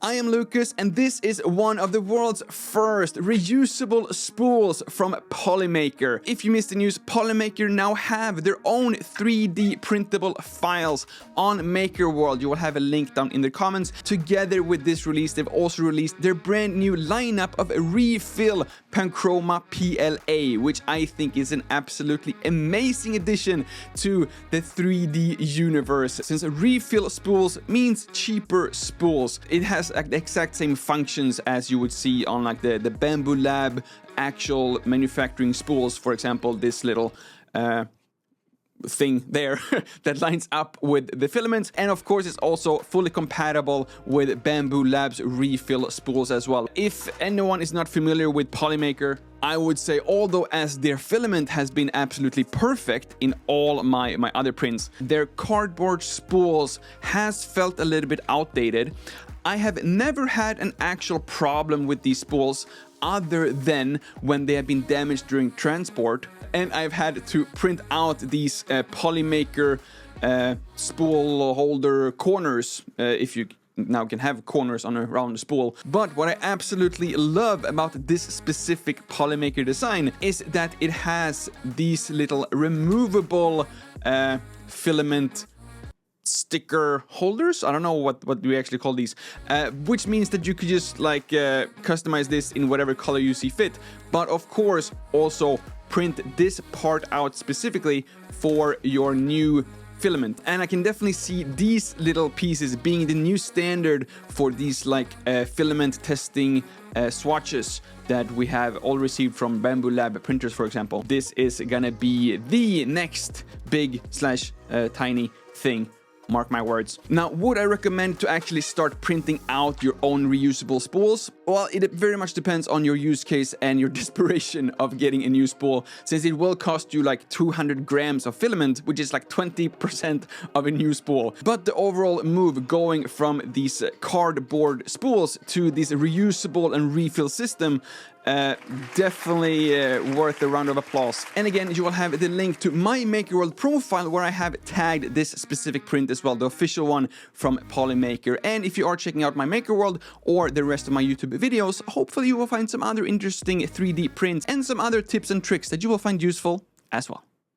I am Lucas, and this is one of the world's first reusable spools from Polymaker. If you missed the news, Polymaker now have their own 3D printable files on MakerWorld. You will have a link down in the comments. Together with this release, they've also released their brand new lineup of Refill Panchroma PLA, which I think is an absolutely amazing addition to the 3D universe, since refill spools means cheaper spools. It has the exact same functions as you would see on like the Bamboo Lab actual manufacturing spools. For example, this little thing there that lines up with the filament, and of course it's also fully compatible with Bamboo Labs refill spools as well. If anyone is not familiar with Polymaker, I would say, although as their filament has been absolutely perfect in all my other prints, their cardboard spools has felt a little bit outdated. I have never had an actual problem with these spools other than when they have been damaged during transport, and I've had to print out these Polymaker spool holder corners, if you now can have corners around the spool. But what I absolutely love about this specific Polymaker design is that it has these little removable filament sticker holders. I don't know what we actually call these, which means that you could just like customize this in whatever color you see fit, but of course also print this part out specifically for your new filament. And I can definitely see these little pieces being the new standard for these like filament testing swatches that we have all received from Bamboo Lab printers, for example. This is gonna be the next big slash tiny thing. Mark my words. Now, would I recommend to actually start printing out your own reusable spools? Well, it very much depends on your use case and your desperation of getting a new spool, since it will cost you like 200 grams of filament, which is like 20% of a new spool. But the overall move going from these cardboard spools to this reusable and refill system, definitely worth a round of applause. And again, you will have the link to my MakerWorld profile where I have tagged this specific print as well, the official one from Polymaker. And if you are checking out my MakerWorld or the rest of my YouTube videos, hopefully you will find some other interesting 3D prints and some other tips and tricks that you will find useful as well.